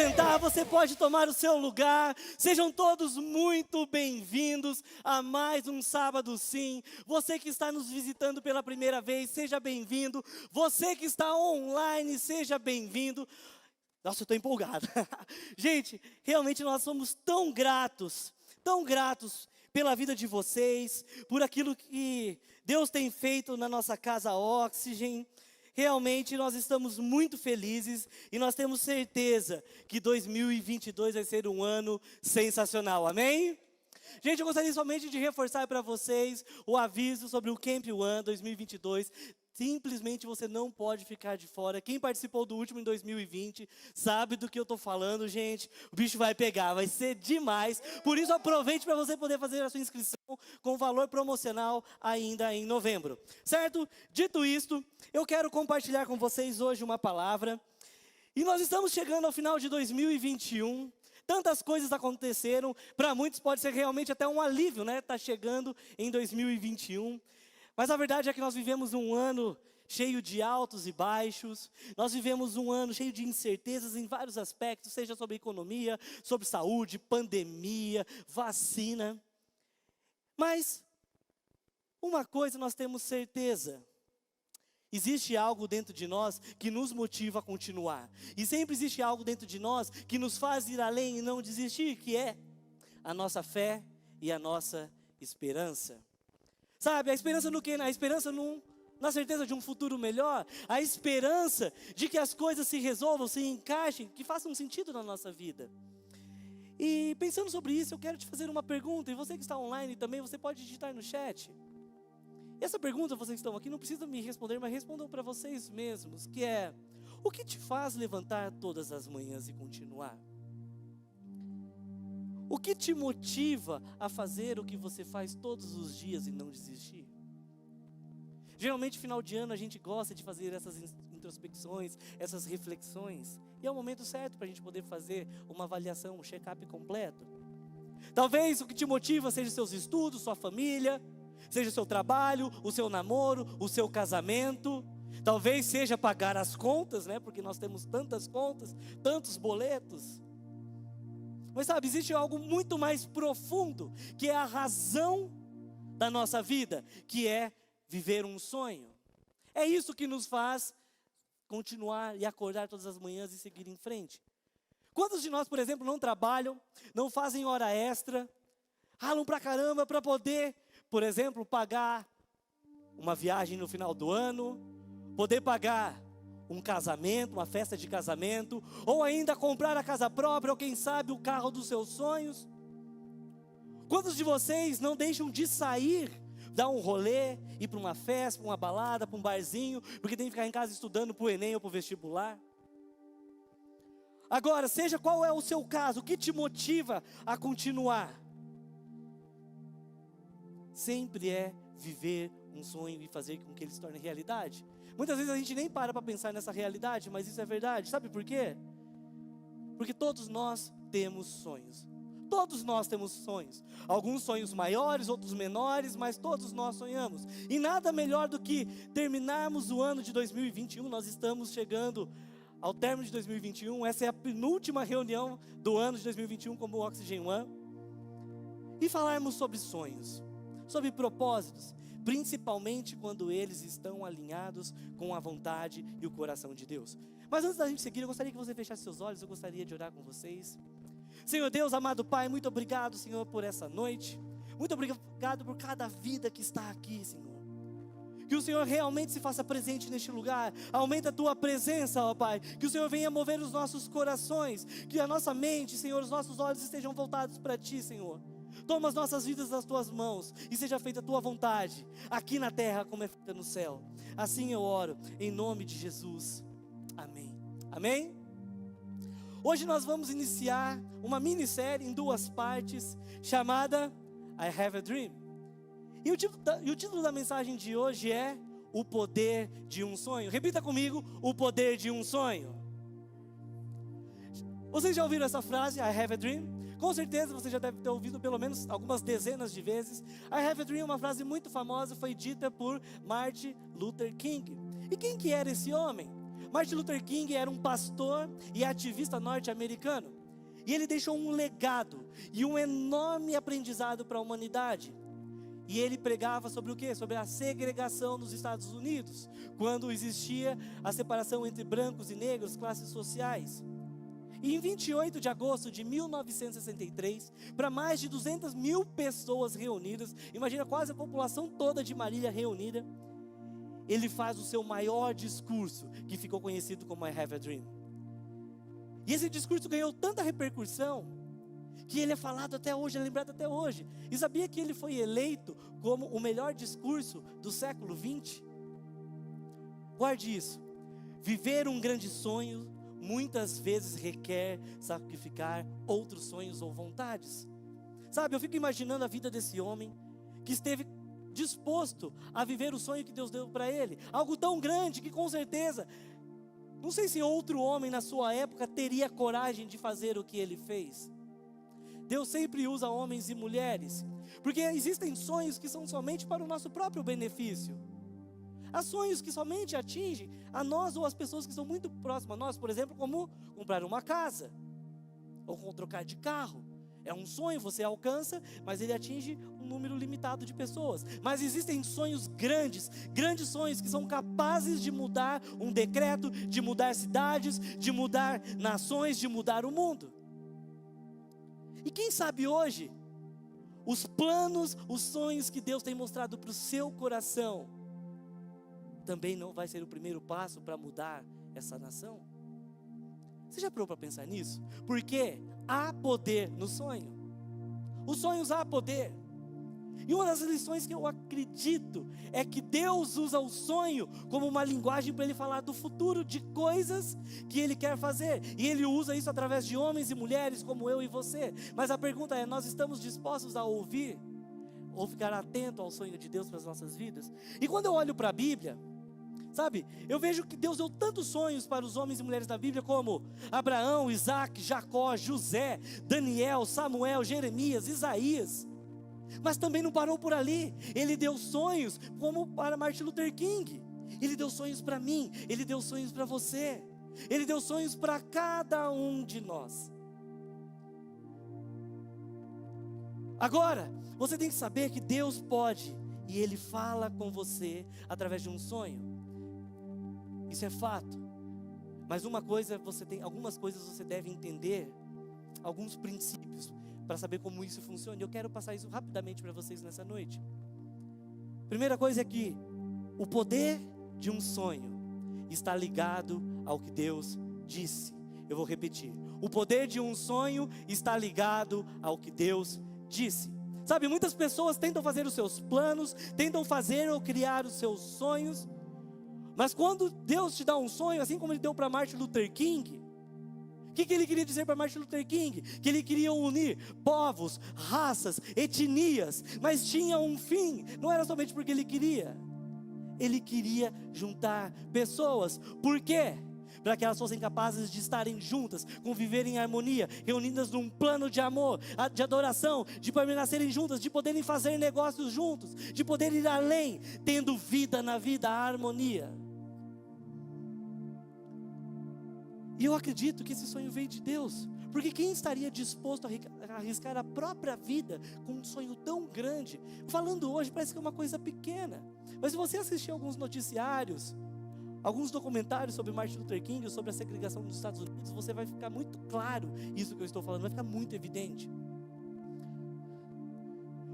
sentar, você pode tomar o seu lugar. Sejam todos muito bem-vindos a mais um Sábado Sim. Você que está nos visitando pela primeira vez, seja bem-vindo. Você que está online, seja bem-vindo. Nossa, eu estou empolgado. Gente, realmente nós somos tão gratos pela vida de vocês, por aquilo que Deus tem feito na nossa casa Oxygen. Realmente nós estamos muito felizes e nós temos certeza que 2022 vai ser um ano sensacional, amém? Gente, eu gostaria somente de reforçar para vocês o aviso sobre o Camp One 2022. Simplesmente você não pode ficar de fora. Quem participou do último em 2020 sabe do que eu estou falando, gente. O bicho vai pegar, vai ser demais. Por isso aproveite para você poder fazer a sua inscrição com valor promocional ainda em novembro. Certo? Dito isto, eu quero compartilhar com vocês hoje uma palavra. E nós estamos chegando ao final de 2021. Tantas coisas aconteceram. Para muitos pode ser realmente até um alívio, né? Tá chegando em 2021. Mas a verdade é que nós vivemos um ano cheio de altos e baixos. Nós vivemos um ano cheio de incertezas em vários aspectos, seja sobre economia, sobre saúde, pandemia, vacina. Mas uma coisa nós temos certeza: existe algo dentro de nós que nos motiva a continuar. E sempre existe algo dentro de nós que nos faz ir além e não desistir, que é a nossa fé e a nossa esperança. Sabe, a esperança no quê? A esperança na certeza de um futuro melhor. A esperança de que as coisas se resolvam, se encaixem, que façam sentido na nossa vida. E pensando sobre isso, eu quero te fazer uma pergunta. E você que está online também, você pode digitar no chat. E essa pergunta, vocês que estão aqui, não precisam me responder, mas respondam para vocês mesmos. Que é: o que te faz levantar todas as manhãs e continuar? O que te motiva a fazer o que você faz todos os dias e não desistir? Geralmente, final de ano, a gente gosta de fazer essas introspecções, essas reflexões. E é o momento certo para a gente poder fazer uma avaliação, um check-up completo. Talvez o que te motiva seja seus estudos, sua família, seja o seu trabalho, o seu namoro, o seu casamento. Talvez seja pagar as contas, né? Porque nós temos tantas contas, tantos boletos. Mas sabe, existe algo muito mais profundo, que é a razão da nossa vida, que é viver um sonho. É isso que nos faz continuar e acordar todas as manhãs e seguir em frente. Quantos de nós, por exemplo, não trabalham, não fazem hora extra, ralam pra caramba para poder, por exemplo, pagar uma viagem no final do ano, poder pagar um casamento, uma festa de casamento, ou ainda comprar a casa própria, ou quem sabe o carro dos seus sonhos? Quantos de vocês não deixam de sair, dar um rolê, ir para uma festa, para uma balada, para um barzinho, porque tem que ficar em casa estudando para o Enem ou para o vestibular? Agora, seja qual é o seu caso, o que te motiva a continuar? Sempre é viver um sonho e fazer com que ele se torne realidade. Muitas vezes a gente nem para pensar nessa realidade, mas isso é verdade. Sabe por quê? Porque todos nós temos sonhos. Todos nós temos sonhos. Alguns sonhos maiores, outros menores, mas todos nós sonhamos. E nada melhor do que terminarmos o ano de 2021. Nós estamos chegando ao término de 2021. Essa é a penúltima reunião do ano de 2021 como Oxygen One. E falarmos sobre sonhos, sobre propósitos, principalmente quando eles estão alinhados com a vontade e o coração de Deus. Mas antes da gente seguir, eu gostaria que você fechasse seus olhos, eu gostaria de orar com vocês. Senhor Deus, amado Pai, muito obrigado, Senhor, por essa noite. Muito obrigado por cada vida que está aqui, Senhor. Que o Senhor realmente se faça presente neste lugar. Aumenta a Tua presença, ó Pai. Que o Senhor venha mover os nossos corações. Que a nossa mente, Senhor, os nossos olhos estejam voltados para Ti, Senhor. Toma as nossas vidas nas Tuas mãos e seja feita a Tua vontade, aqui na terra como é feita no céu. Assim eu oro, em nome de Jesus. Amém. Amém? Hoje nós vamos iniciar uma minissérie em 2 partes, chamada I Have a Dream. E o título da mensagem de hoje é O Poder de um Sonho. Repita comigo: o poder de um sonho. Vocês já ouviram essa frase, I Have a Dream? Com certeza você já deve ter ouvido pelo menos algumas dezenas de vezes. I have a dream é uma frase muito famosa, foi dita por Martin Luther King. E quem que era esse homem? Martin Luther King era um pastor e ativista norte-americano. E ele deixou um legado e um enorme aprendizado para a humanidade. E ele pregava sobre o quê? Sobre a segregação nos Estados Unidos, quando existia a separação entre brancos e negros, classes sociais. E em 28 de agosto de 1963, para mais de 200 mil pessoas reunidas, imagina quase a população toda de Marília reunida, ele faz o seu maior discurso, que ficou conhecido como I Have a Dream. E esse discurso ganhou tanta repercussão, que ele é falado até hoje, é lembrado até hoje. E sabia que ele foi eleito como o melhor discurso do século 20? Guarde isso. Viver um grande sonho muitas vezes requer sacrificar outros sonhos ou vontades. Sabe, eu fico imaginando a vida desse homem que esteve disposto a viver o sonho que Deus deu para ele. Algo tão grande que com certeza, não sei se outro homem na sua época teria coragem de fazer o que ele fez. Deus sempre usa homens e mulheres, porque existem sonhos que são somente para o nosso próprio benefício. Há sonhos que somente atingem a nós ou as pessoas que são muito próximas a nós, por exemplo, como comprar uma casa, ou trocar de carro. É um sonho, você alcança, mas ele atinge um número limitado de pessoas. Mas existem sonhos grandes, grandes sonhos que são capazes de mudar um decreto, de mudar cidades, de mudar nações, de mudar o mundo. E quem sabe hoje, os planos, os sonhos que Deus tem mostrado para o seu coração, também não vai ser o primeiro passo para mudar essa nação? Você já parou para pensar nisso? Porque há poder no sonho. Os sonhos há poder. E uma das lições que eu acredito é que Deus usa o sonho como uma linguagem para Ele falar do futuro, de coisas que Ele quer fazer. E Ele usa isso através de homens e mulheres como eu e você. Mas a pergunta é, nós estamos dispostos a ouvir? Ou ficar atento ao sonho de Deus para as nossas vidas? E quando eu olho para a Bíblia, sabe, eu vejo que Deus deu tantos sonhos para os homens e mulheres da Bíblia, como Abraão, Isaac, Jacó, José, Daniel, Samuel, Jeremias, Isaías. Mas também não parou por ali. Ele deu sonhos como para Martin Luther King. Ele deu sonhos para mim, Ele deu sonhos para você, Ele deu sonhos para cada um de nós. Agora, você tem que saber que Deus pode, e Ele fala com você através de um sonho. Isso é fato. Mas algumas coisas você deve entender, alguns princípios, para saber como isso funciona. Eu quero passar isso rapidamente para vocês nessa noite. Primeira coisa é que o poder de um sonho está ligado ao que Deus disse. Eu vou repetir. O poder de um sonho está ligado ao que Deus disse. Sabe, muitas pessoas tentam fazer os seus planos, tentam fazer ou criar os seus sonhos, mas quando Deus te dá um sonho, assim como Ele deu para Martin Luther King, o que Ele queria dizer para Martin Luther King? Que Ele queria unir povos, raças, etnias, mas tinha um fim. Não era somente porque Ele queria juntar pessoas. Por quê? Para que elas fossem capazes de estarem juntas, conviverem em harmonia, reunidas num plano de amor, de adoração, de permanecerem juntas, de poderem fazer negócios juntos, de poder ir além, tendo vida na vida, a harmonia. E eu acredito que esse sonho veio de Deus, porque quem estaria disposto a arriscar a própria vida com um sonho tão grande? Falando hoje parece que é uma coisa pequena, mas se você assistir alguns noticiários, alguns documentários sobre Martin Luther King, sobre a segregação dos Estados Unidos, você vai ficar muito claro isso que eu estou falando, vai ficar muito evidente.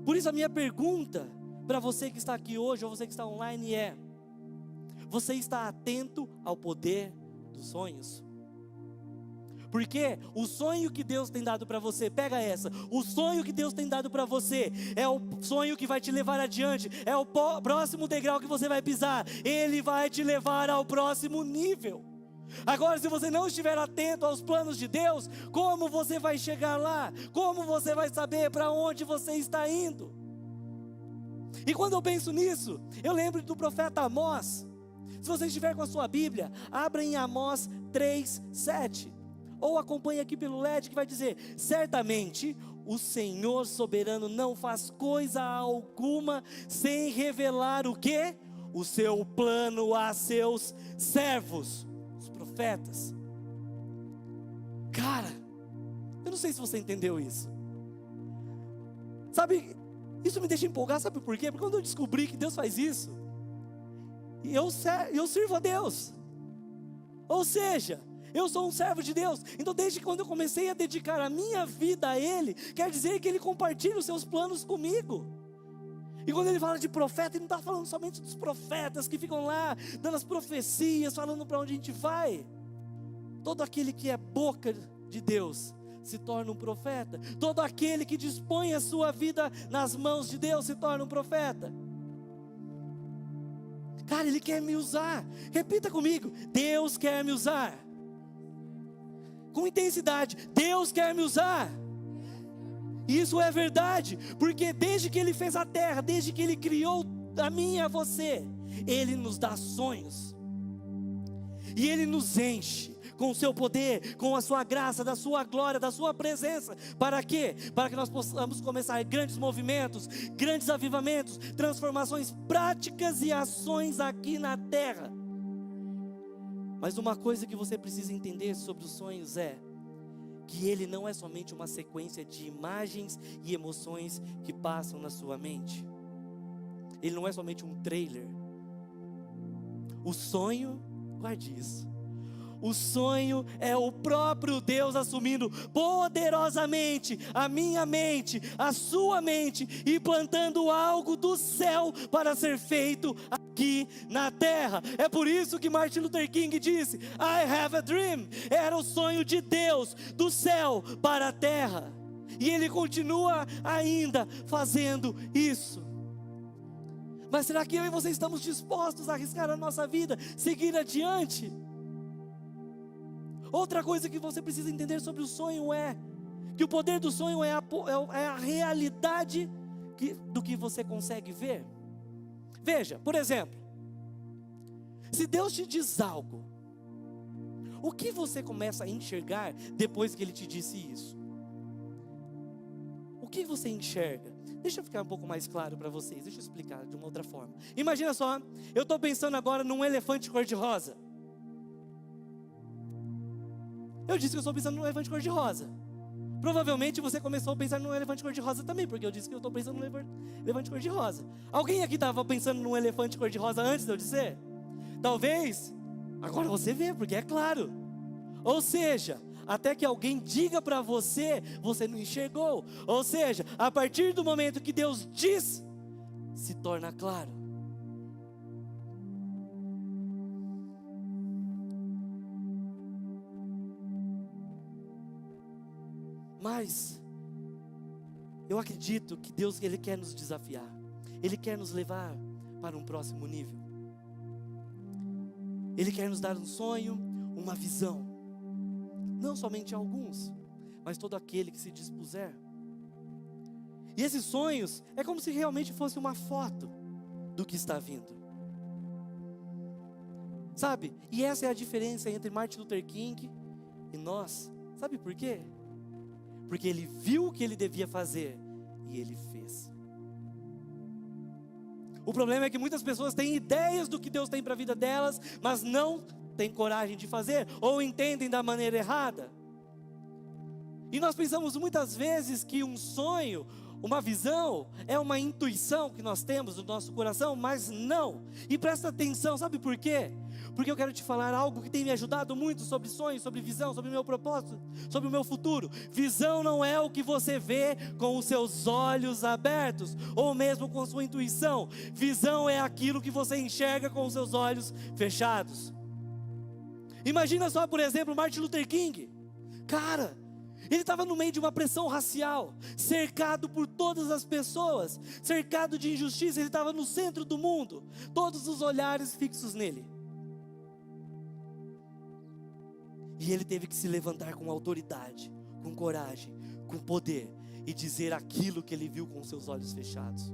Por isso a minha pergunta para você que está aqui hoje, ou você que está online é: você está atento ao poder dos sonhos? Porque o sonho que Deus tem dado para você, pega essa, o sonho que Deus tem dado para você, é o sonho que vai te levar adiante, é o próximo degrau que você vai pisar, Ele vai te levar ao próximo nível. Agora, se você não estiver atento aos planos de Deus, como você vai chegar lá? Como você vai saber para onde você está indo? E quando eu penso nisso, eu lembro do profeta Amós. Se você estiver com a sua Bíblia, abra em Amós 3:7. Ou acompanhe aqui pelo LED, que vai dizer: certamente o Senhor soberano não faz coisa alguma sem revelar o quê? O seu plano a seus servos, profetas. Cara, eu não sei se você entendeu isso. Sabe, isso me deixa empolgado, sabe por quê? Porque quando eu descobri que Deus faz isso, eu sirvo a Deus. Ou seja, eu sou um servo de Deus. Então desde quando eu comecei a dedicar a minha vida a Ele, quer dizer que Ele compartilha os seus planos comigo. E quando Ele fala de profeta, Ele não está falando somente dos profetas que ficam lá, dando as profecias, falando para onde a gente vai. Todo aquele que é boca de Deus se torna um profeta. Todo aquele que dispõe a sua vida nas mãos de Deus se torna um profeta. Cara, Ele quer me usar. Repita comigo: Deus quer me usar. Com intensidade: Deus quer me usar. Isso é verdade, porque desde que Ele fez a terra, desde que Ele criou a mim e a você, Ele nos dá sonhos. E Ele nos enche com o seu poder, com a sua graça, da sua glória, da sua presença. Para quê? Para que nós possamos começar grandes movimentos, grandes avivamentos, transformações práticas e ações aqui na terra. Mas uma coisa que você precisa entender sobre os sonhos é que ele não é somente uma sequência de imagens e emoções que passam na sua mente. Ele não é somente um trailer. O sonho, guarde isso. O sonho é o próprio Deus assumindo poderosamente a minha mente, a sua mente, e plantando algo do céu para ser feito aqui na terra. É por isso que Martin Luther King disse: I have a dream. Era o sonho de Deus, do céu para a terra. E Ele continua ainda fazendo isso. Mas será que eu e você estamos dispostos a arriscar a nossa vida, seguir adiante? Outra coisa que você precisa entender sobre o sonho é que o poder do sonho é a realidade do que você consegue ver. Veja, por exemplo, se Deus te diz algo, o que você começa a enxergar depois que Ele te disse isso? O que você enxerga? Deixa eu ficar um pouco mais claro para vocês, deixa eu explicar de uma outra forma. Imagina só, eu estou pensando agora num elefante cor-de-rosa. Eu disse que eu estou pensando num elefante cor-de-rosa. Provavelmente você começou a pensar num elefante cor-de-rosa também, porque eu disse que eu estou pensando num elefante cor-de-rosa. Alguém aqui estava pensando num elefante cor-de-rosa antes de eu dizer? Talvez, agora você vê, porque é claro. Ou seja, até que alguém diga para você, você não enxergou. Ou seja, a partir do momento que Deus diz, se torna claro. Mas eu acredito que Deus, Ele quer nos desafiar. Ele quer nos levar para um próximo nível. Ele quer nos dar um sonho, uma visão. Não somente alguns, mas todo aquele que se dispuser. E esses sonhos é como se realmente fosse uma foto do que está vindo. Sabe? E essa é a diferença entre Martin Luther King e nós. Sabe por quê? Porque ele viu o que ele devia fazer e ele fez. O problema é que muitas pessoas têm ideias do que Deus tem para a vida delas, mas não têm coragem de fazer, ou entendem da maneira errada. E nós pensamos muitas vezes que um sonho, uma visão, é uma intuição que nós temos no nosso coração, mas não. E presta atenção, sabe por quê? Porque eu quero te falar algo que tem me ajudado muito sobre sonhos, sobre visão, sobre o meu propósito, sobre o meu futuro. Visão não é o que você vê com os seus olhos abertos, ou mesmo com a sua intuição. Visão é aquilo que você enxerga com os seus olhos fechados. Imagina só, por exemplo, Martin Luther King. Cara, ele estava no meio de uma pressão racial, cercado por todas as pessoas, cercado de injustiça. Ele estava no centro do mundo, todos os olhares fixos nele. E ele teve que se levantar com autoridade, com coragem, com poder, e dizer aquilo que ele viu com seus olhos fechados.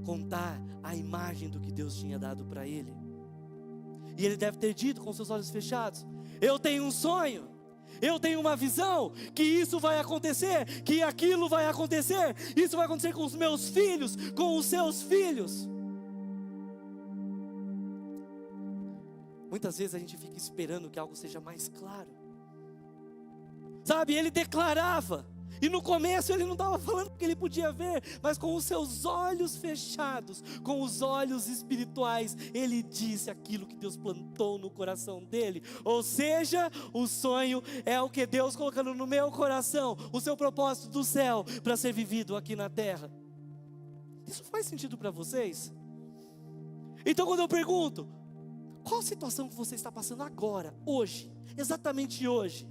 Contar a imagem do que Deus tinha dado para ele. E ele deve ter dito com seus olhos fechados: eu tenho um sonho, eu tenho uma visão, que isso vai acontecer, que aquilo vai acontecer, isso vai acontecer com os meus filhos, com os seus filhos. Muitas vezes a gente fica esperando que algo seja mais claro. Sabe, ele declarava, e no começo ele não estava falando que ele podia ver, mas com os seus olhos fechados, com os olhos espirituais, ele disse aquilo que Deus plantou no coração dele. Ou seja, o sonho é o que Deus colocando no meu coração, o seu propósito do céu para ser vivido aqui na terra. Isso faz sentido para vocês? Então quando eu pergunto, qual a situação que você está passando agora, hoje, exatamente hoje,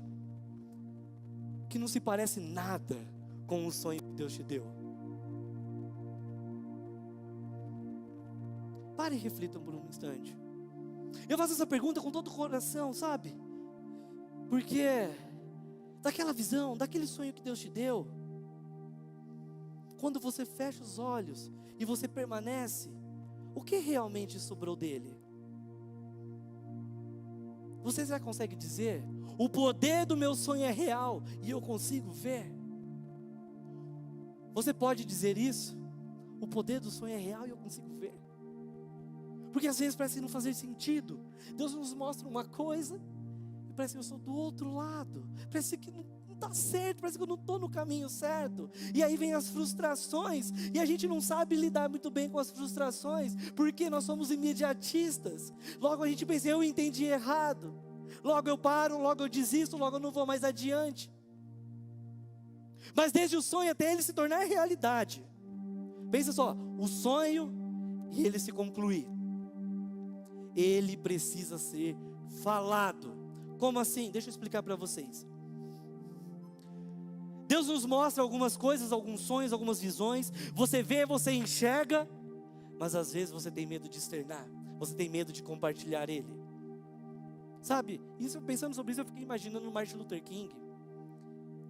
que não se parece nada com o sonho que Deus te deu? Pare e reflitam por um instante. Eu faço essa pergunta com todo o coração, sabe? Porque daquela visão, daquele sonho que Deus te deu, quando você fecha os olhos e você permanece, o que realmente sobrou dele? Você já consegue dizer, o poder do meu sonho é real e eu consigo ver? Você pode dizer isso? O poder do sonho é real e eu consigo ver? Porque às vezes parece não fazer sentido. Deus nos mostra uma coisa e parece que eu sou do outro lado. Parece que não está certo, parece que eu não estou no caminho certo. E aí vem as frustrações e a gente não sabe lidar muito bem com as frustrações, porque nós somos imediatistas. Logo a gente pensa, eu entendi errado. Logo eu paro, logo eu desisto, logo eu não vou mais adiante. Mas desde o sonho até ele se tornar realidade, pensa só, o sonho e ele se concluir, ele precisa ser falado. Como assim? Deixa eu explicar para vocês. Deus nos mostra algumas coisas, alguns sonhos, algumas visões. Você vê, você enxerga, mas às vezes você tem medo de externar, você tem medo de compartilhar ele. Sabe, pensando sobre isso, eu fiquei imaginando o Martin Luther King,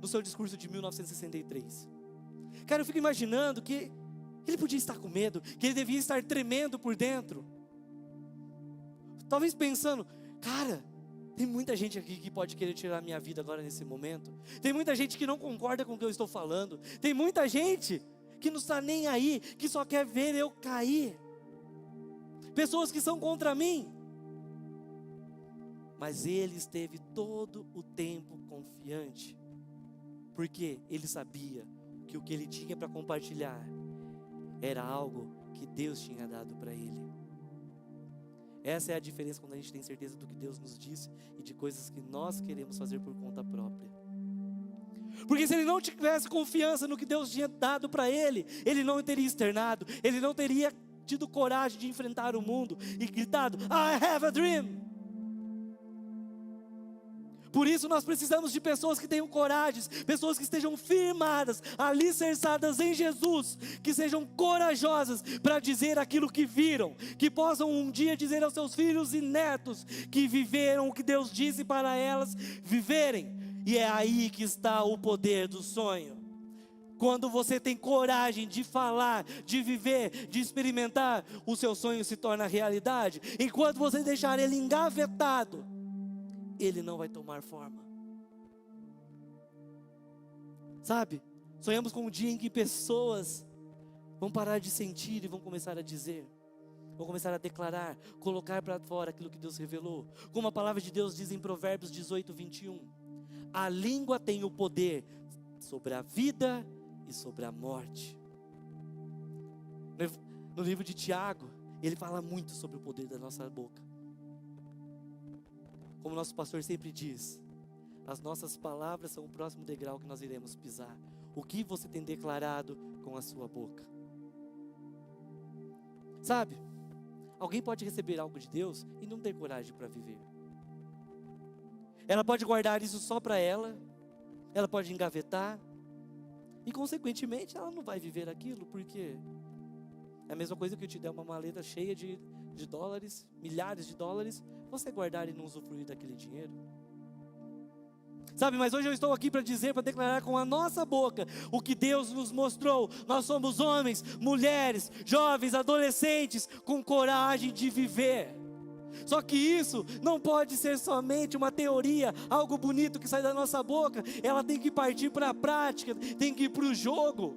no seu discurso de 1963. Cara, eu fico imaginando que ele podia estar com medo, que ele devia estar tremendo por dentro. Talvez pensando, cara, tem muita gente aqui que pode querer tirar a minha vida agora nesse momento. Tem muita gente que não concorda com o que eu estou falando. Tem muita gente que não está nem aí, que só quer ver eu cair. Pessoas que são contra mim. Mas ele esteve todo o tempo confiante, porque ele sabia que o que ele tinha para compartilhar era algo que Deus tinha dado para ele. Essa é a diferença quando a gente tem certeza do que Deus nos disse e de coisas que nós queremos fazer por conta própria. Porque se ele não tivesse confiança no que Deus tinha dado para ele, ele não teria externado, ele não teria tido coragem de enfrentar o mundo e gritado, I have a dream. Por isso nós precisamos de pessoas que tenham coragem, pessoas que estejam firmadas, alicerçadas em Jesus, que sejam corajosas para dizer aquilo que viram, que possam um dia dizer aos seus filhos e netos que viveram o que Deus disse para elas viverem. E é aí que está o poder do sonho. Quando você tem coragem de falar, de viver, de experimentar, o seu sonho se torna realidade. Enquanto você deixar ele engavetado, ele não vai tomar forma. Sabe, sonhamos com um dia em que pessoas vão parar de sentir e vão começar a dizer, vão começar a declarar, colocar para fora aquilo que Deus revelou. Como a palavra de Deus diz em Provérbios 18, 21, a língua tem o poder sobre a vida e sobre a morte. No livro de Tiago, ele fala muito sobre o poder da nossa boca. Como nosso pastor sempre diz, as nossas palavras são o próximo degrau que nós iremos pisar. O que você tem declarado com a sua boca? Sabe, alguém pode receber algo de Deus e não ter coragem para viver. Ela pode guardar isso só para ela, ela pode engavetar, e consequentemente ela não vai viver aquilo, porque é a mesma coisa que eu te der uma maleta cheia de dólares, milhares de dólares, você guardar e não usufruir daquele dinheiro. Sabe, mas hoje eu estou aqui para dizer, para declarar com a nossa boca o que Deus nos mostrou. Nós somos homens, mulheres, jovens, adolescentes com coragem de viver. Só que isso não pode ser somente uma teoria, algo bonito que sai da nossa boca. Ela tem que partir para a prática, tem que ir para o jogo.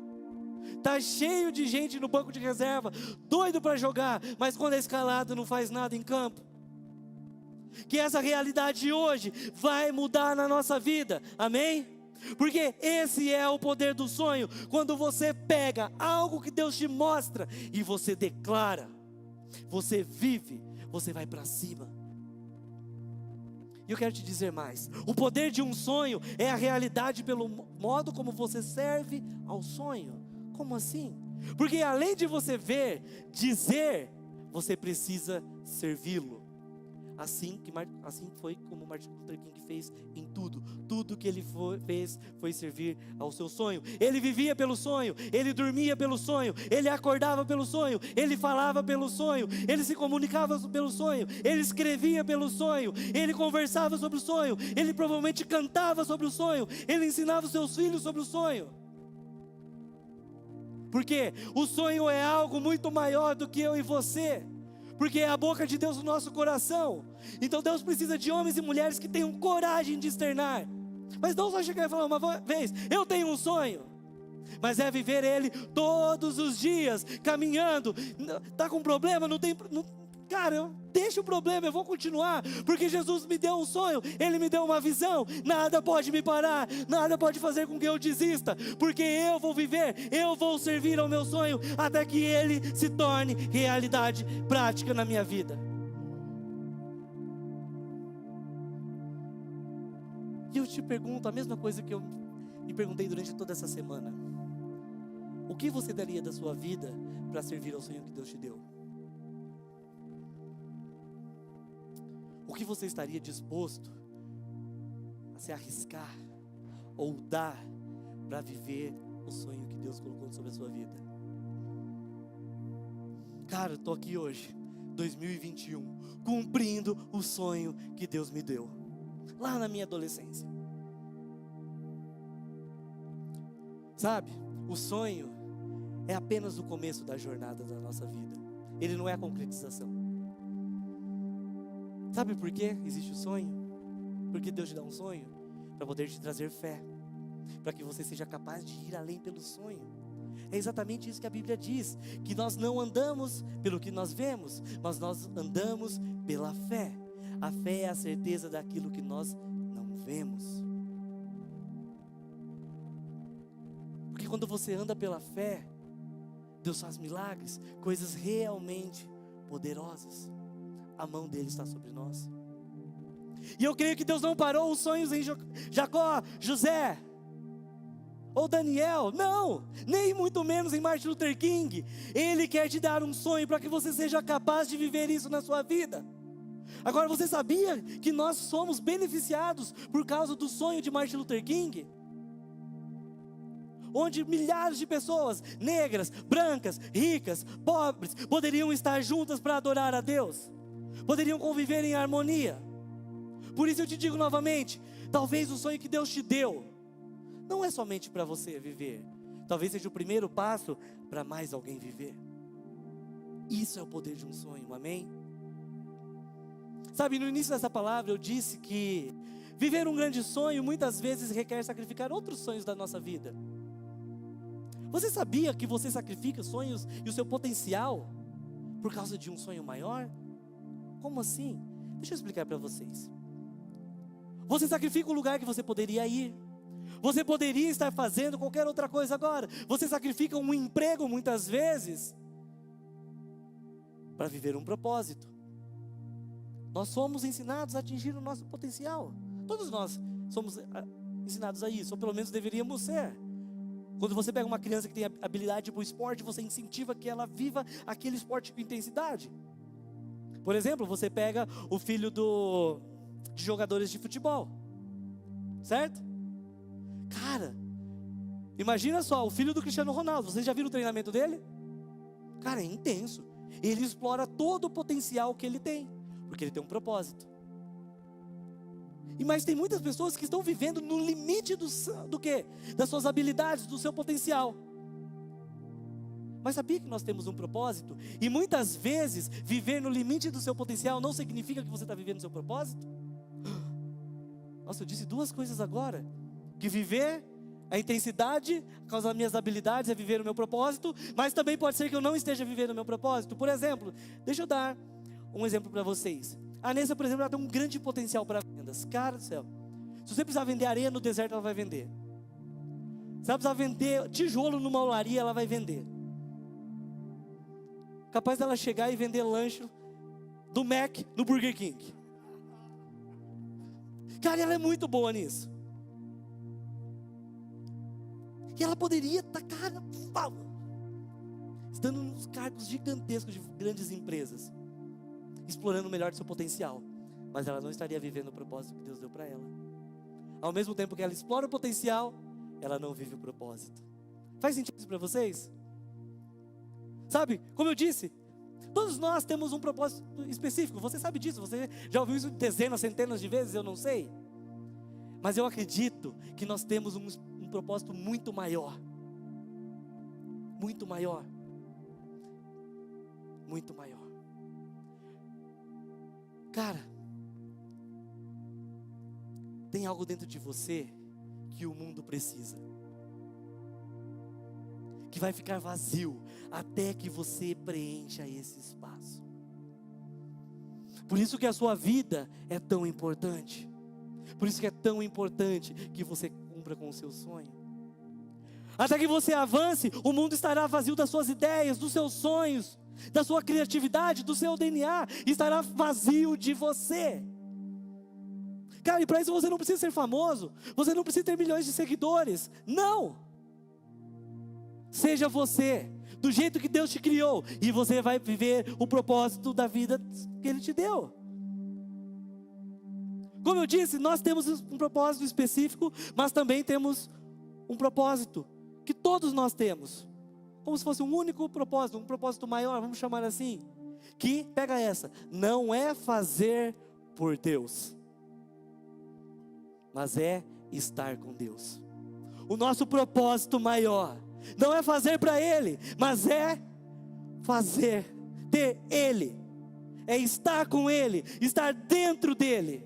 Está cheio de gente no banco de reserva, doido para jogar, mas quando é escalado não faz nada em campo. que essa realidade hoje vai mudar na nossa vida, amém? Porque esse é o poder do sonho, quando você pega algo que Deus te mostra e você declara, você vive, você vai para cima. E eu quero te dizer mais, o poder de um sonho é a realidade pelo modo como você serve ao sonho. Como assim? Porque além de você ver, dizer, você precisa servi-lo. Assim foi como Martin Luther King fez em tudo. Tudo que ele fez foi servir ao seu sonho. Ele vivia pelo sonho, ele dormia pelo sonho, ele acordava pelo sonho, ele falava pelo sonho, ele se comunicava pelo sonho, ele escrevia pelo sonho, ele conversava sobre o sonho, ele provavelmente cantava sobre o sonho, ele ensinava os seus filhos sobre o sonho. Porque o sonho é algo muito maior do que eu e você. Porque é a boca de Deus no nosso coração. Então Deus precisa de homens e mulheres que tenham coragem de externar. Mas não só chegar e falar uma vez, eu tenho um sonho. Mas é viver ele todos os dias, caminhando. Está com problema? Cara, deixa o problema, eu vou continuar. Porque Jesus me deu um sonho, Ele me deu uma visão. Nada pode me parar, nada pode fazer com que eu desista. Porque eu vou viver, eu vou servir ao meu sonho, até que ele se torne realidade prática na minha vida. E eu te pergunto a mesma coisa que eu me perguntei durante toda essa semana. O que você daria da sua vida para servir ao sonho que Deus te deu? O que você estaria disposto a se arriscar ou dar para viver o sonho que Deus colocou sobre a sua vida? Cara, eu estou aqui hoje, 2021, cumprindo o sonho que Deus me deu, lá na minha adolescência. Sabe, o sonho é apenas o começo da jornada da nossa vida. Ele não é a concretização. Sabe por que existe o sonho? Porque Deus te dá um sonho para poder te trazer fé, para que você seja capaz de ir além pelo sonho. É exatamente isso que a Bíblia diz, que nós não andamos pelo que nós vemos, mas nós andamos pela fé. A fé é a certeza daquilo que nós não vemos. Porque quando você anda pela fé, Deus faz milagres, coisas realmente poderosas. A mão dele está sobre nós. E eu creio que Deus não parou os sonhos em Jacó, José ou Daniel, não, nem muito menos em Martin Luther King. Ele quer te dar um sonho para que você seja capaz de viver isso na sua vida. Agora, você sabia que nós somos beneficiados por causa do sonho de Martin Luther King? Onde milhares de pessoas, negras, brancas, ricas, pobres, poderiam estar juntas para adorar a Deus, poderiam conviver em harmonia. Por isso eu te digo novamente, talvez o sonho que Deus te deu não é somente para você viver, talvez seja o primeiro passo para mais alguém viver. Isso é o poder de um sonho, amém? Sabe, no início dessa palavra eu disse que viver um grande sonho muitas vezes requer sacrificar outros sonhos da nossa vida. Você sabia que você sacrifica sonhos e o seu potencial por causa de um sonho maior? Como assim? Deixa eu explicar para vocês. Você sacrifica o lugar que você poderia ir. Você poderia estar fazendo qualquer outra coisa agora. Você sacrifica um emprego muitas vezes para viver um propósito. Nós somos ensinados a atingir o nosso potencial. Todos nós somos ensinados a isso, ou pelo menos deveríamos ser. Quando você pega uma criança que tem habilidade para o esporte, você incentiva que ela viva aquele esporte com intensidade. Por exemplo, você pega o filho de jogadores de futebol, certo? Cara, imagina só, o filho do Cristiano Ronaldo, vocês já viram o treinamento dele? Cara, é intenso. Ele explora todo o potencial que ele tem, porque ele tem um propósito. Mas tem muitas pessoas que estão vivendo no limite do quê? Das suas habilidades, do seu potencial. Mas sabia que nós temos um propósito? E muitas vezes, viver no limite do seu potencial não significa que você está vivendo o seu propósito? Nossa, eu disse duas coisas agora. Que viver a intensidade, por causa das minhas habilidades, é viver o meu propósito. Mas também pode ser que eu não esteja vivendo o meu propósito. Por exemplo, deixa eu dar um exemplo para vocês. A Nessa, por exemplo, ela tem um grande potencial para vendas. Cara do céu. Se você precisar vender areia no deserto, ela vai vender. Se ela precisar vender tijolo numa olaria, ela vai vender. Capaz dela chegar e vender lanche do Mac no Burger King. Cara, ela é muito boa nisso. E ela poderia estar, cara, estando nos cargos gigantescos de grandes empresas, explorando o melhor do seu potencial. Mas ela não estaria vivendo o propósito que Deus deu para ela. Ao mesmo tempo que ela explora o potencial, ela não vive o propósito. Faz sentido isso para vocês? Sabe, como eu disse, todos nós temos um propósito específico. Você sabe disso, você já ouviu isso dezenas, centenas de vezes, eu não sei. Mas eu acredito que nós temos um propósito muito maior. Muito maior. Muito maior. Cara, tem algo dentro de você que o mundo precisa, que vai ficar vazio até que você preencha esse espaço. Por isso que a sua vida é tão importante. Por isso que é tão importante que você cumpra com o seu sonho. Até que você avance, o mundo estará vazio das suas ideias, dos seus sonhos, da sua criatividade, do seu DNA. Estará vazio de você. Cara, e para isso você não precisa ser famoso. Você não precisa ter milhões de seguidores. Não! Seja você, do jeito que Deus te criou, e você vai viver o propósito da vida que Ele te deu. Como eu disse, nós temos um propósito específico, mas também temos um propósito que todos nós temos, como se fosse um único propósito, um propósito maior, vamos chamar assim, que, pega essa, não é fazer por Deus, mas é estar com Deus. O nosso propósito maior não é fazer para Ele, mas é fazer, ter Ele, é estar com Ele, estar dentro dEle.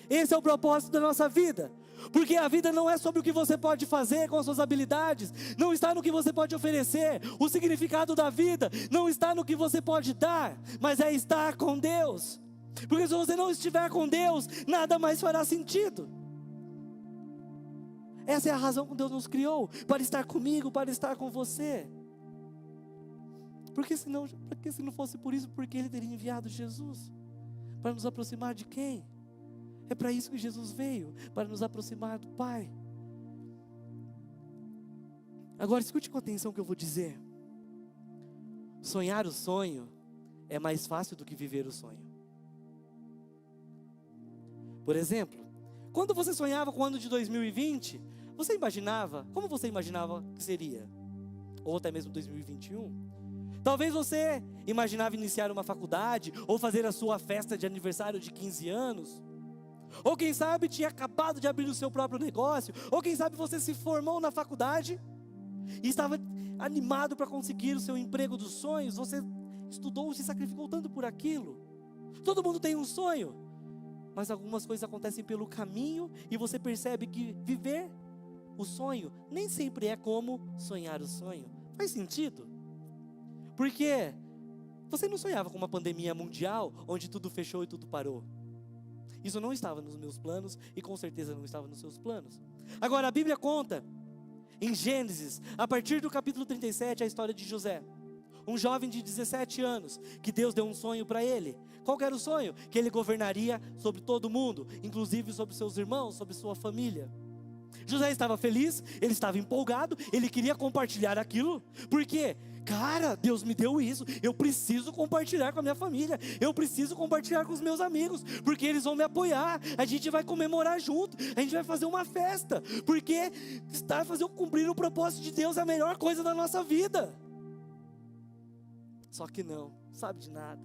Esse é o propósito da nossa vida, porque a vida não é sobre o que você pode fazer com as suas habilidades, não está no que você pode oferecer, o significado da vida não está no que você pode dar, mas é estar com Deus, porque se você não estiver com Deus, nada mais fará sentido. Essa é a razão que Deus nos criou, para estar comigo, para estar com você. Porque se não fosse por isso, por que Ele teria enviado Jesus? Para nos aproximar de quem? É para isso que Jesus veio, para nos aproximar do Pai. Agora escute com atenção o que eu vou dizer. Sonhar o sonho é mais fácil do que viver o sonho. Por exemplo, quando você sonhava com o ano de 2020, como você imaginava que seria? Ou até mesmo 2021? Talvez você imaginava iniciar uma faculdade, ou fazer a sua festa de aniversário de 15 anos, ou quem sabe tinha acabado de abrir o seu próprio negócio, ou quem sabe você se formou na faculdade, e estava animado para conseguir o seu emprego dos sonhos, você estudou, se sacrificou tanto por aquilo. Todo mundo tem um sonho, mas algumas coisas acontecem pelo caminho, e você percebe que viver o sonho nem sempre é como sonhar o sonho. Faz sentido? Porque você não sonhava com uma pandemia mundial, onde tudo fechou e tudo parou. Isso não estava nos meus planos, e com certeza não estava nos seus planos. Agora a Bíblia conta, em Gênesis, a partir do capítulo 37, a história de José, um jovem de 17 anos, que Deus deu um sonho para ele. Qual que era o sonho? Que ele governaria sobre todo mundo, inclusive sobre seus irmãos, sobre sua família. José estava feliz, ele estava empolgado, ele queria compartilhar aquilo, porque, cara, Deus me deu isso, eu preciso compartilhar com a minha família, eu preciso compartilhar com os meus amigos, porque eles vão me apoiar, a gente vai comemorar junto, a gente vai fazer uma festa, porque cumprir o propósito de Deus é a melhor coisa da nossa vida. Só que não sabe de nada.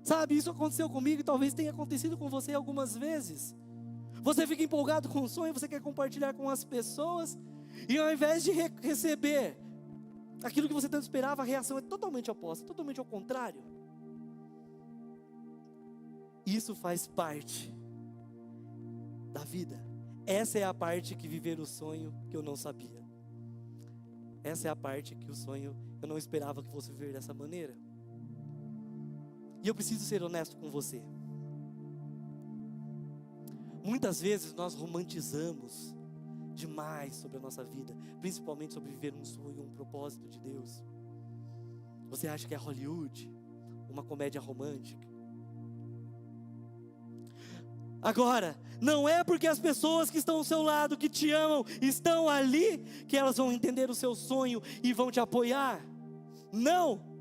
Sabe, isso aconteceu comigo e talvez tenha acontecido com você algumas vezes. Você fica empolgado com o sonho, você quer compartilhar com as pessoas, e ao invés de receber aquilo que você tanto esperava, a reação é totalmente oposta, totalmente ao contrário. Isso faz parte da vida. Essa é a parte que viver o sonho que eu não sabia. Essa é a parte que o sonho eu não esperava que fosse viver dessa maneira. E eu preciso ser honesto com você. Muitas vezes nós romantizamos demais sobre a nossa vida, principalmente sobre viver um sonho, um propósito de Deus. Você acha que é Hollywood, uma comédia romântica? Agora, não é porque as pessoas que estão ao seu lado, que te amam, estão ali, que elas vão entender o seu sonho e vão te apoiar. Não!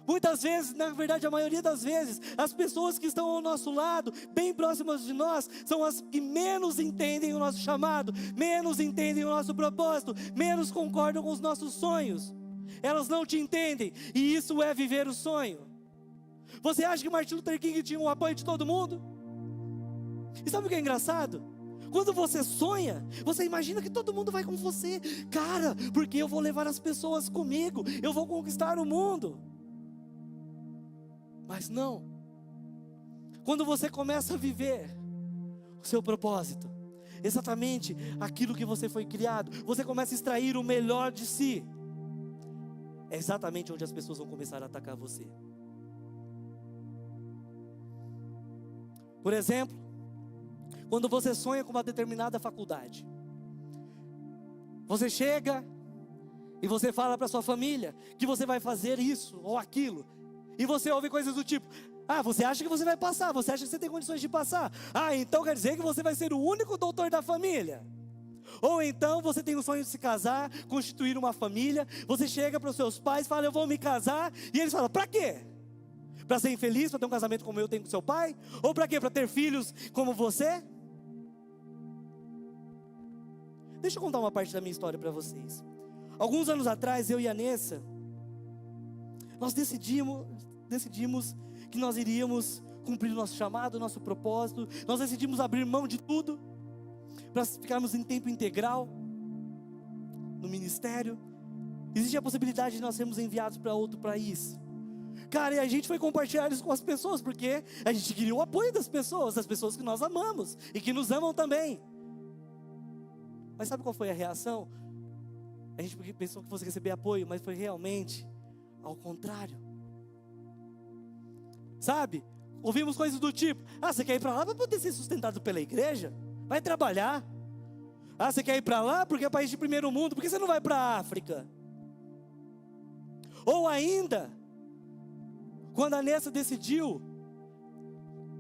Muitas vezes, na verdade a maioria das vezes, as pessoas que estão ao nosso lado, bem próximas de nós, são as que menos entendem o nosso chamado, menos entendem o nosso propósito, menos concordam com os nossos sonhos. Elas não te entendem, e isso é viver o sonho. Você acha que Martin Luther King tinha o apoio de todo mundo? E sabe o que é engraçado? Quando você sonha, você imagina que todo mundo vai com você. Cara, porque eu vou levar as pessoas comigo, eu vou conquistar o mundo. Mas não. Quando você começa a viver o seu propósito, exatamente aquilo que você foi criado, você começa a extrair o melhor de si. É exatamente onde as pessoas vão começar a atacar você. Por exemplo, quando você sonha com uma determinada faculdade, você chega e você fala para sua família que você vai fazer isso ou aquilo, e você ouve coisas do tipo: ah, você acha que você vai passar, você acha que você tem condições de passar, ah, então quer dizer que você vai ser o único doutor da família. Ou então você tem o sonho de se casar, constituir uma família, você chega para os seus pais e fala: eu vou me casar, e eles falam: para quê? Para ser infeliz, para ter um casamento como eu tenho com seu pai? Ou para quê? Para ter filhos como você? Deixa eu contar uma parte da minha história para vocês. Alguns anos atrás, eu e a Nessa, nós decidimos que nós iríamos cumprir o nosso chamado, o nosso propósito. Nós decidimos abrir mão de tudo para ficarmos em tempo integral no ministério. Existe a possibilidade de nós sermos enviados para outro país. Cara, e a gente foi compartilhar isso com as pessoas, porque a gente queria o apoio das pessoas que nós amamos e que nos amam também. Mas sabe qual foi a reação? A gente pensou que fosse receber apoio, mas foi realmente ao contrário. Sabe? Ouvimos coisas do tipo: ah, você quer ir para lá para poder ser sustentado pela igreja? Vai trabalhar. Ah, você quer ir para lá porque é país de primeiro mundo, por que você não vai para a África? Ou ainda, quando a Nessa decidiu,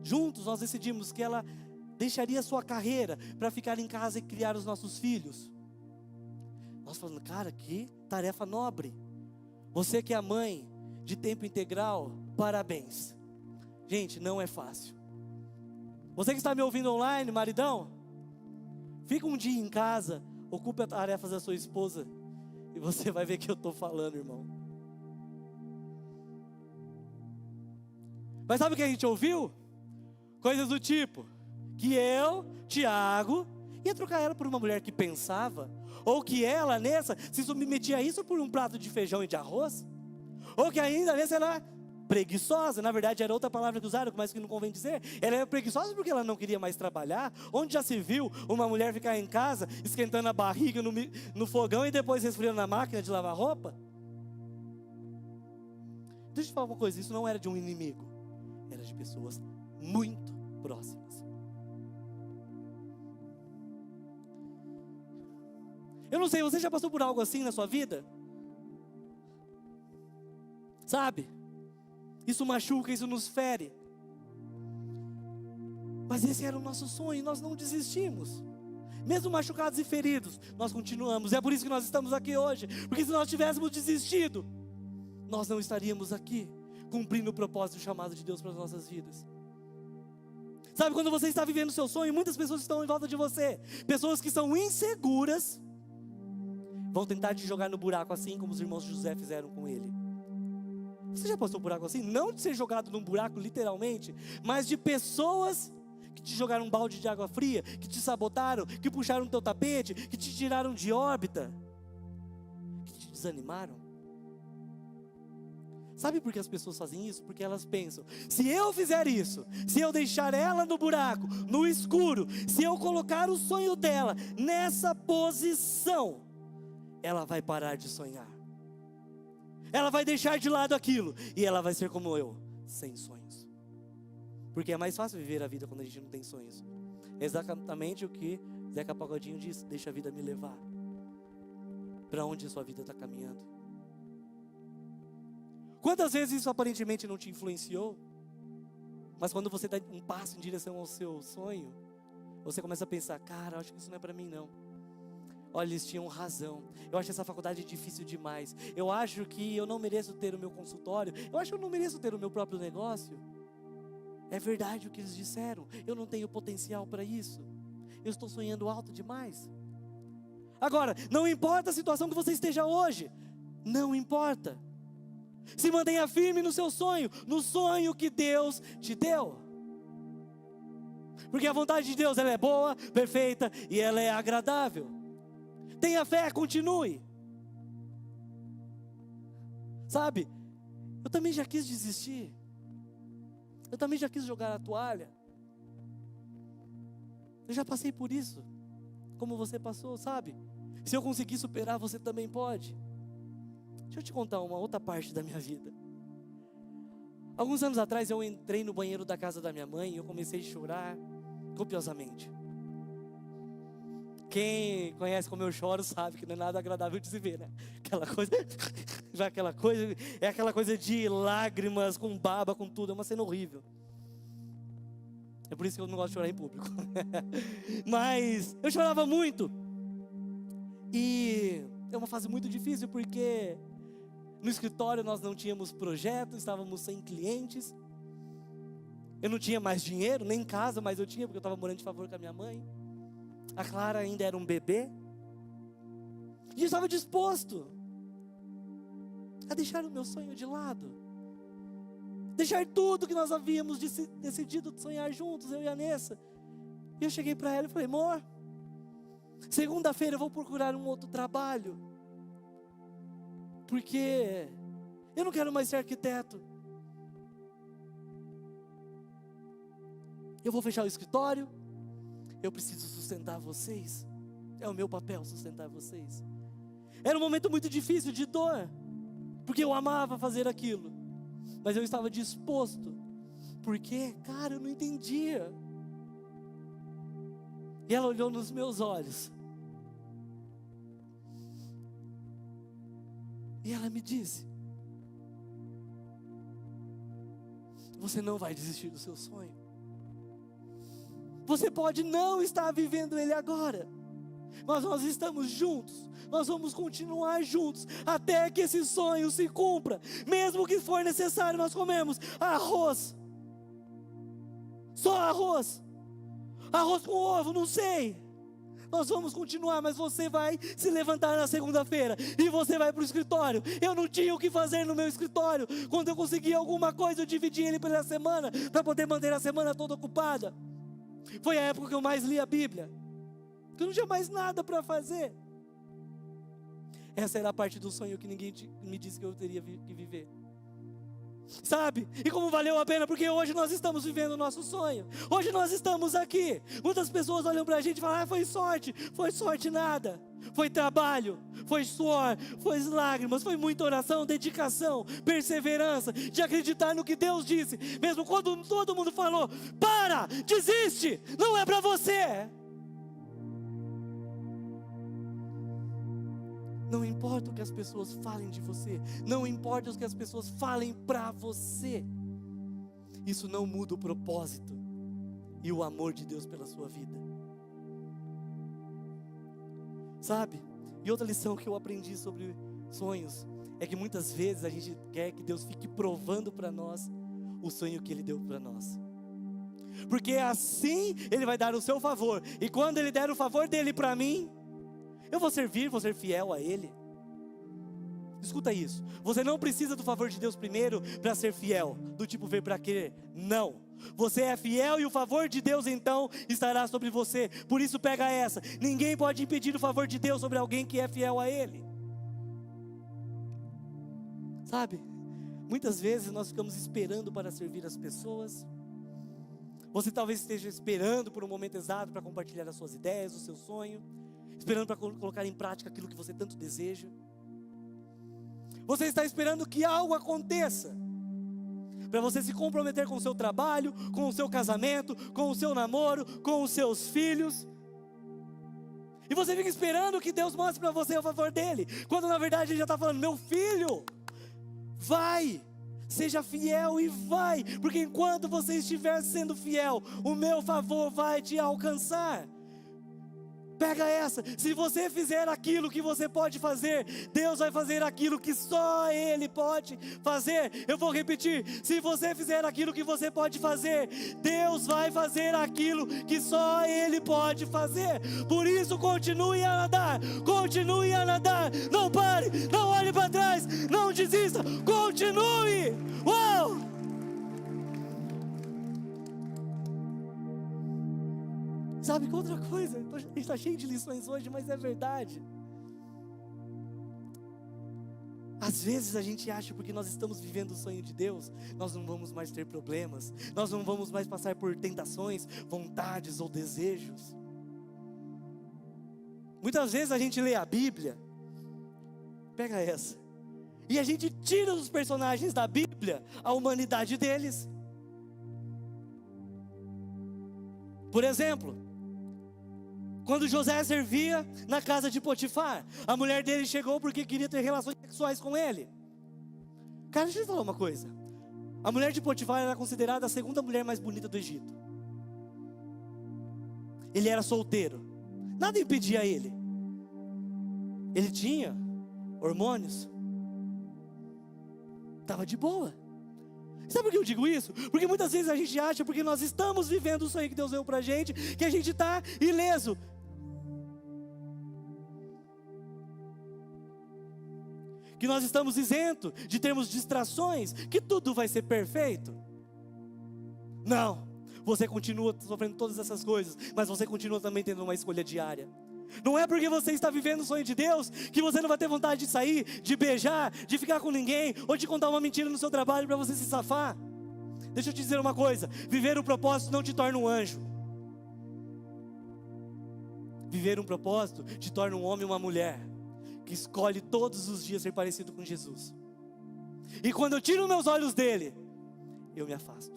juntos nós decidimos que ela deixaria a sua carreira para ficar em casa e criar os nossos filhos. Nós falamos: cara, que tarefa nobre. Você que é mãe de tempo integral, parabéns. Gente, não é fácil. Você que está me ouvindo online, maridão, fica um dia em casa, ocupe as tarefas da sua esposa, e você vai ver que eu estou falando, irmão. Mas sabe o que a gente ouviu? Coisas do tipo: que eu, Tiago, ia trocar ela por uma mulher que pensava, ou que ela, Nessa, se submetia a isso por um prato de feijão e de arroz, ou que ainda a Nessa era preguiçosa. Na verdade era outra palavra que usaram, mas que não convém dizer. Ela era preguiçosa porque ela não queria mais trabalhar. Onde já se viu uma mulher ficar em casa, esquentando a barriga no fogão e depois resfriando na máquina de lavar roupa? Deixa eu te falar uma coisa, isso não era de um inimigo, era de pessoas muito próximas. Eu não sei, você já passou por algo assim na sua vida? Sabe? Isso machuca, isso nos fere. Mas esse era o nosso sonho e nós não desistimos. Mesmo machucados e feridos, nós continuamos. É por isso que nós estamos aqui hoje. Porque se nós tivéssemos desistido, nós não estaríamos aqui, cumprindo o propósito chamado de Deus para as nossas vidas. Sabe, quando você está vivendo o seu sonho, muitas pessoas estão em volta de você. Pessoas que são inseguras, vão tentar te jogar no buraco, assim como os irmãos de José fizeram com ele. Você já passou por algo assim? Não de ser jogado num buraco literalmente, mas de pessoas que te jogaram um balde de água fria, que te sabotaram, que puxaram o teu tapete, que te tiraram de órbita, que te desanimaram. Sabe por que as pessoas fazem isso? Porque elas pensam: se eu fizer isso, se eu deixar ela no buraco, no escuro, se eu colocar o sonho dela nessa posição, ela vai parar de sonhar. Ela vai deixar de lado aquilo e ela vai ser como eu, sem sonhos. Porque é mais fácil viver a vida quando a gente não tem sonhos. É exatamente o que Zeca Pagodinho diz: deixa a vida me levar. Para onde a sua vida está caminhando? Quantas vezes isso aparentemente não te influenciou? Mas quando você dá um passo em direção ao seu sonho, você começa a pensar: cara, acho que isso não é para mim não. Olha, eles tinham razão. Eu acho essa faculdade difícil demais. Eu acho que eu não mereço ter o meu consultório. Eu acho que eu não mereço ter o meu próprio negócio. É verdade o que eles disseram. Eu não tenho potencial para isso. Eu estou sonhando alto demais. Agora, não importa a situação que você esteja hoje. Não importa. Se mantenha firme no seu sonho. No sonho que Deus te deu. Porque a vontade de Deus, ela é boa, perfeita e ela é agradável. Tenha fé, continue. Sabe, eu também já quis desistir. Eu também já quis jogar a toalha. Eu já passei por isso, como você passou, sabe? Se eu conseguir superar, você também pode. Deixa eu te contar uma outra parte da minha vida. Alguns anos atrás eu entrei no banheiro da casa da minha mãe e eu comecei a chorar copiosamente. Quem conhece como eu choro sabe que não é nada agradável de se ver, né? É aquela coisa de lágrimas, com baba, com tudo, é uma cena horrível. É por isso que eu não gosto de chorar em público. Mas eu chorava muito. E é uma fase muito difícil porque no escritório nós não tínhamos projeto, estávamos sem clientes. Eu não tinha mais dinheiro, nem em casa, mas eu tinha, porque eu estava morando de favor com a minha mãe. A Clara ainda era um bebê. E eu estava disposto a deixar o meu sonho de lado. Deixar tudo que nós havíamos decidido sonhar juntos, eu e a Nessa. E eu cheguei para ela e falei: amor, segunda-feira eu vou procurar um outro trabalho. Porque eu não quero mais ser arquiteto. Eu vou fechar o escritório. Eu preciso sustentar vocês. É o meu papel sustentar vocês. Era um momento muito difícil, de dor, porque eu amava fazer aquilo, mas eu estava disposto. Porque, cara, eu não entendia. E ela olhou nos meus olhos e ela me disse: você não vai desistir do seu sonho. Você pode não estar vivendo ele agora, mas nós estamos juntos. Nós vamos continuar juntos até que esse sonho se cumpra. Mesmo que for necessário nós comemos arroz, só arroz com ovo, não sei. Nós vamos continuar, mas você vai se levantar na segunda-feira e você vai para o escritório. Eu não tinha o que fazer no meu escritório. Quando eu conseguia alguma coisa, eu dividia ele pela semana, para poder manter a semana toda ocupada. Foi a época que eu mais li a Bíblia, que eu não tinha mais nada para fazer. Essa era a parte do sonho que ninguém me disse que eu teria que viver. Sabe? E como valeu a pena, porque hoje nós estamos vivendo o nosso sonho. Hoje nós estamos aqui. Muitas pessoas olham pra gente e falam: foi sorte nada. Foi trabalho, foi suor, foi lágrimas, foi muita oração, dedicação, perseverança, de acreditar no que Deus disse. Mesmo quando todo mundo falou: para, desiste, não é pra você. Não importa o que as pessoas falem de você, não importa o que as pessoas falem para você, isso não muda o propósito e o amor de Deus pela sua vida. Sabe? E outra lição que eu aprendi sobre sonhos é que muitas vezes a gente quer que Deus fique provando para nós o sonho que Ele deu para nós, porque assim Ele vai dar o seu favor, e quando Ele der o favor dEle para mim, eu vou ser fiel a Ele. Escuta isso: você não precisa do favor de Deus primeiro para ser fiel, do tipo ver para querer. Não, você é fiel e o favor de Deus então estará sobre você. Por isso pega essa: ninguém pode impedir o favor de Deus sobre alguém que é fiel a Ele. Sabe, muitas vezes nós ficamos esperando para servir as pessoas. Você talvez esteja esperando por um momento exato para compartilhar as suas ideias, o seu sonho, esperando para colocar em prática aquilo que você tanto deseja. Você está esperando que algo aconteça. para você se comprometer com o seu trabalho, com o seu casamento, com o seu namoro, com os seus filhos. E você fica esperando que Deus mostre para você o favor dele, quando na verdade ele já está falando: meu filho, vai, seja fiel e vai, porque enquanto você estiver sendo fiel, o meu favor vai te alcançar. Pega essa: se você fizer aquilo que você pode fazer, Deus vai fazer aquilo que só Ele pode fazer. Eu vou repetir: se você fizer aquilo que você pode fazer, Deus vai fazer aquilo que só Ele pode fazer. Por isso continue a nadar, não pare, não olhe para trás, não desista, continue. Uau! Sabe que outra coisa? A gente está cheio de lições hoje, mas é verdade. Às vezes a gente acha, porque nós estamos vivendo o sonho de Deus, nós não vamos mais ter problemas, nós não vamos mais passar por tentações, vontades ou desejos. Muitas vezes a gente lê a Bíblia, pega essa, e a gente tira dos personagens da Bíblia a humanidade deles. Por exemplo, quando José servia na casa de Potifar, a mulher dele chegou porque queria ter relações sexuais com ele. Cara, deixa eu te falar uma coisa: a mulher de Potifar era considerada a segunda mulher mais bonita do Egito. Ele era solteiro, nada impedia ele. Ele tinha hormônios, estava de boa. Sabe por que eu digo isso? Porque muitas vezes a gente acha, porque nós estamos vivendo o sonho que Deus deu pra gente, que a gente está ileso. Que nós estamos isentos de termos distrações, que tudo vai ser perfeito. Não, você continua sofrendo todas essas coisas, mas você continua também tendo uma escolha diária. Não é porque você está vivendo o sonho de Deus que você não vai ter vontade de sair, de beijar, de ficar com ninguém, ou de contar uma mentira no seu trabalho para você se safar. Deixa eu te dizer uma coisa: viver um propósito não te torna um anjo. Viver um propósito te torna um homem e uma mulher que escolhe todos os dias ser parecido com Jesus. E quando eu tiro meus olhos dele, eu me afasto.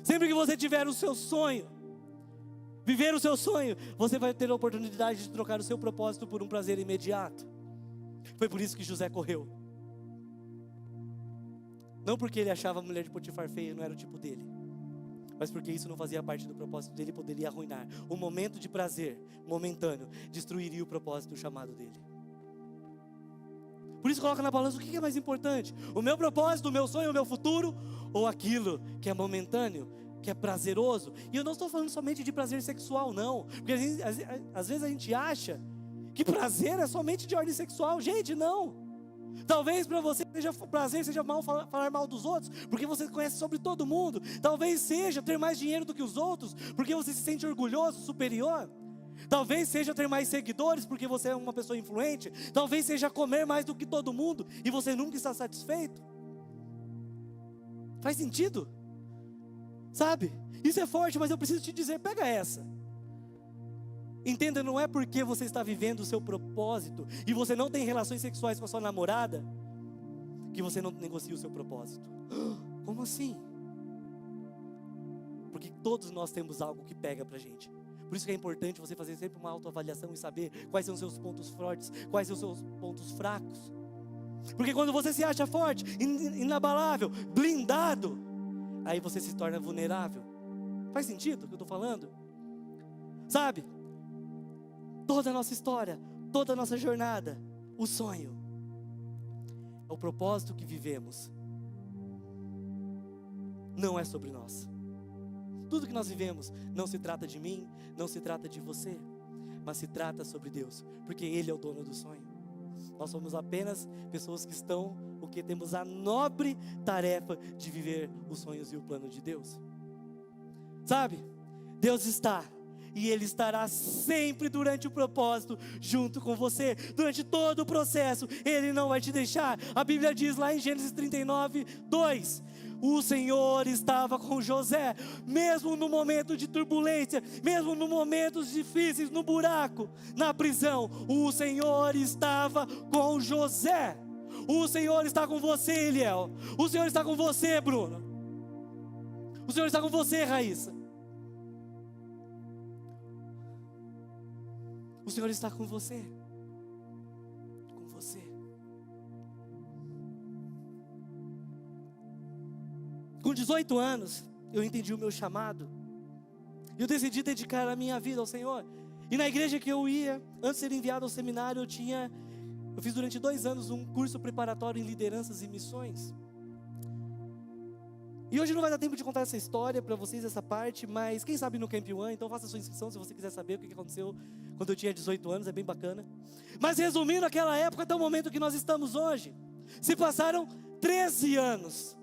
Sempre que você tiver o seu sonho, viver o seu sonho, você vai ter a oportunidade de trocar o seu propósito por um prazer imediato. Foi por isso que José correu. Não porque ele achava a mulher de Potifar feia, não era o tipo dele, mas porque isso não fazia parte do propósito dele, poderia arruinar. O momento de prazer momentâneo destruiria o propósito, o chamado dele. Por isso coloca na balança: o que é mais importante? O meu propósito, o meu sonho, o meu futuro, ou aquilo que é momentâneo, que é prazeroso? E eu não estou falando somente de prazer sexual, não, porque às vezes a gente acha que prazer é somente de ordem sexual. Gente, não. Talvez para você prazer seja falar mal dos outros, porque você conhece sobre todo mundo. Talvez seja ter mais dinheiro do que os outros, porque você se sente orgulhoso, superior. Talvez seja ter mais seguidores, porque você é uma pessoa influente. Talvez seja comer mais do que todo mundo, e você nunca está satisfeito. Faz sentido? Sabe? Isso é forte, mas eu preciso te dizer, pega essa. Entenda, não é porque você está vivendo o seu propósito e você não tem relações sexuais com a sua namorada que você não negocia o seu propósito. Como assim? Porque todos nós temos algo que pega pra gente. Por isso que é importante você fazer sempre uma autoavaliação e saber quais são os seus pontos fortes, quais são os seus pontos fracos. Porque quando você se acha forte, inabalável, blindado, aí você se torna vulnerável. Faz sentido o que eu estou falando? Sabe? Toda a nossa história, toda a nossa jornada, o sonho, é o propósito que vivemos. Não é sobre nós. Tudo que nós vivemos não se trata de mim, não se trata de você, mas se trata sobre Deus, porque Ele é o dono do sonho. Nós somos apenas pessoas que temos a nobre tarefa de viver os sonhos e o plano de Deus. Sabe? Deus está, e Ele estará sempre durante o propósito junto com você, durante todo o processo. Ele não vai te deixar. A Bíblia diz lá em Gênesis 39:2: o Senhor estava com José, mesmo no momento de turbulência, mesmo nos momentos difíceis, no buraco, na prisão, o Senhor estava com José. O Senhor está com você, Eliel. O Senhor está com você, Bruno. O Senhor está com você, Raíssa. O Senhor está com você. Com você. Com 18 anos, eu entendi o meu chamado. Eu decidi dedicar a minha vida ao Senhor. E na igreja que eu ia, antes de ser enviado ao seminário, eu fiz durante 2 anos um curso preparatório em lideranças e missões. E hoje não vai dar tempo de contar essa história para vocês, essa parte, mas quem sabe no Camp One, então faça a sua inscrição se você quiser saber o que aconteceu quando eu tinha 18 anos, é bem bacana. Mas resumindo aquela época até o momento que nós estamos hoje, se passaram 13 anos,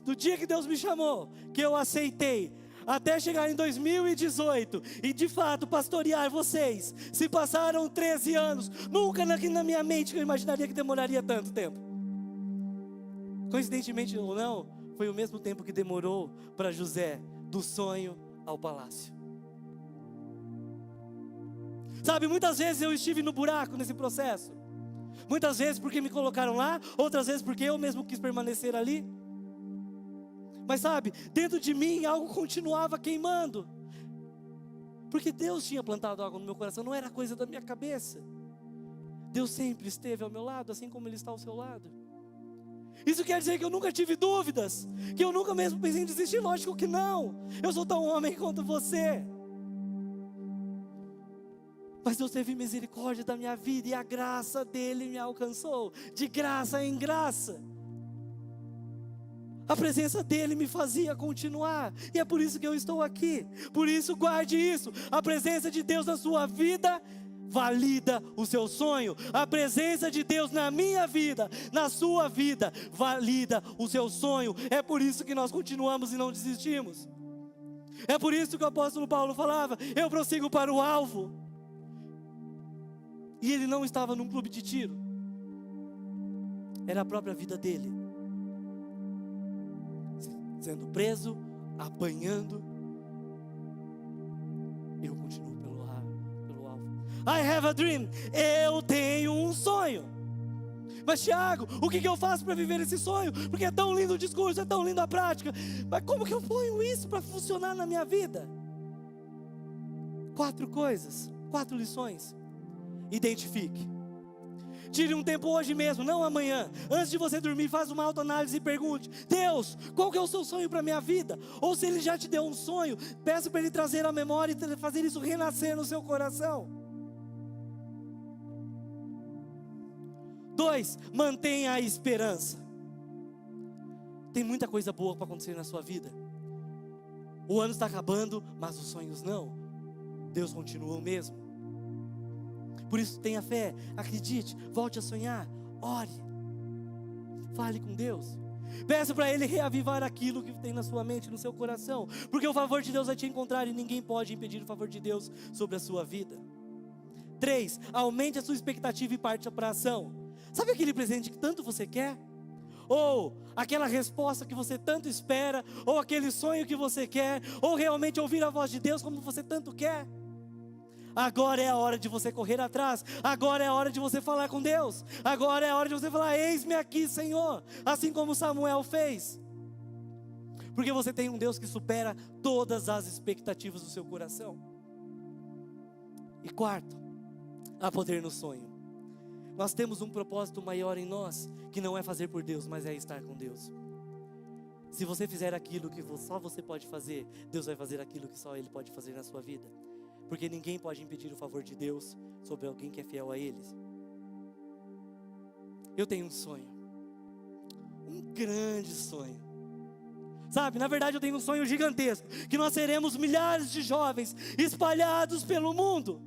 do dia que Deus me chamou, que eu aceitei, até chegar em 2018, e de fato pastorear vocês, se passaram 13 anos, nunca na minha mente eu imaginaria que demoraria tanto tempo. Coincidentemente ou não, foi o mesmo tempo que demorou para José, do sonho ao palácio. Sabe, muitas vezes eu estive no buraco nesse processo, muitas vezes porque me colocaram lá, outras vezes porque eu mesmo quis permanecer ali. Mas sabe, dentro de mim algo continuava queimando, porque Deus tinha plantado algo no meu coração, não era coisa da minha cabeça. Deus sempre esteve ao meu lado, assim como Ele está ao seu lado. Isso quer dizer que eu nunca tive dúvidas, que eu nunca mesmo pensei em desistir, lógico que não. Eu sou tão homem quanto você. Mas Deus teve misericórdia da minha vida e a graça dEle me alcançou, de graça em graça. A presença dEle me fazia continuar, e é por isso que eu estou aqui. Por isso guarde isso, a presença de Deus na sua vida valida o seu sonho. A presença de Deus na minha vida, na sua vida, valida o seu sonho. É por isso que nós continuamos e não desistimos. É por isso que o apóstolo Paulo falava: eu prossigo para o alvo. E ele não estava num clube de tiro, era a própria vida dele, sendo preso, apanhando. Eu continuo pelo alvo. I have a dream. Eu tenho um sonho. Mas Tiago, o que eu faço para viver esse sonho? Porque é tão lindo o discurso, é tão lindo a prática. Mas como que eu ponho isso para funcionar na minha vida? 4 coisas, 4 lições. Identifique. Tire um tempo hoje mesmo, não amanhã. Antes de você dormir, faz uma autoanálise e pergunte: Deus, qual que é o seu sonho para a minha vida? Ou se Ele já te deu um sonho, peça para Ele trazer à memória e fazer isso renascer no seu coração. 2, mantenha a esperança. Tem muita coisa boa para acontecer na sua vida. O ano está acabando, mas os sonhos não. Deus continua o mesmo. Por isso tenha fé, acredite, volte a sonhar, ore, fale com Deus, peça para Ele reavivar aquilo que tem na sua mente, no seu coração, porque o favor de Deus vai te encontrar e ninguém pode impedir o favor de Deus sobre a sua vida. 3, aumente a sua expectativa e parte para a ação. Sabe aquele presente que tanto você quer? Ou aquela resposta que você tanto espera, ou aquele sonho que você quer, ou realmente ouvir a voz de Deus como você tanto quer? Agora é a hora de você correr atrás. Agora é a hora de você falar com Deus. Agora é a hora de você falar: eis-me aqui, Senhor. Assim como Samuel fez. Porque você tem um Deus que supera todas as expectativas do seu coração. E 4, há poder no sonho. Nós temos um propósito maior em nós, que não é fazer por Deus, mas é estar com Deus. Se você fizer aquilo que só você pode fazer, Deus vai fazer aquilo que só Ele pode fazer na sua vida. Porque ninguém pode impedir o favor de Deus sobre alguém que é fiel a eles. Eu tenho um sonho, um grande sonho. Sabe, na verdade eu tenho um sonho gigantesco, que nós seremos milhares de jovens espalhados pelo mundo.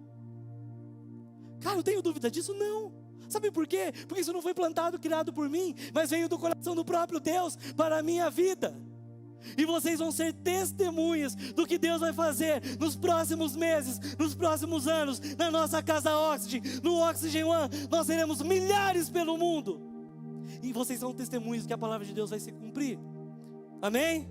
Cara, eu tenho dúvida disso? Não. Sabe por quê? Porque isso não foi plantado, criado por mim, mas veio do coração do próprio Deus para a minha vida. E vocês vão ser testemunhas do que Deus vai fazer nos próximos meses, nos próximos anos, na nossa casa Oxygen, no Oxygen One. Nós seremos milhares pelo mundo. E vocês são testemunhas que a palavra de Deus vai se cumprir. Amém?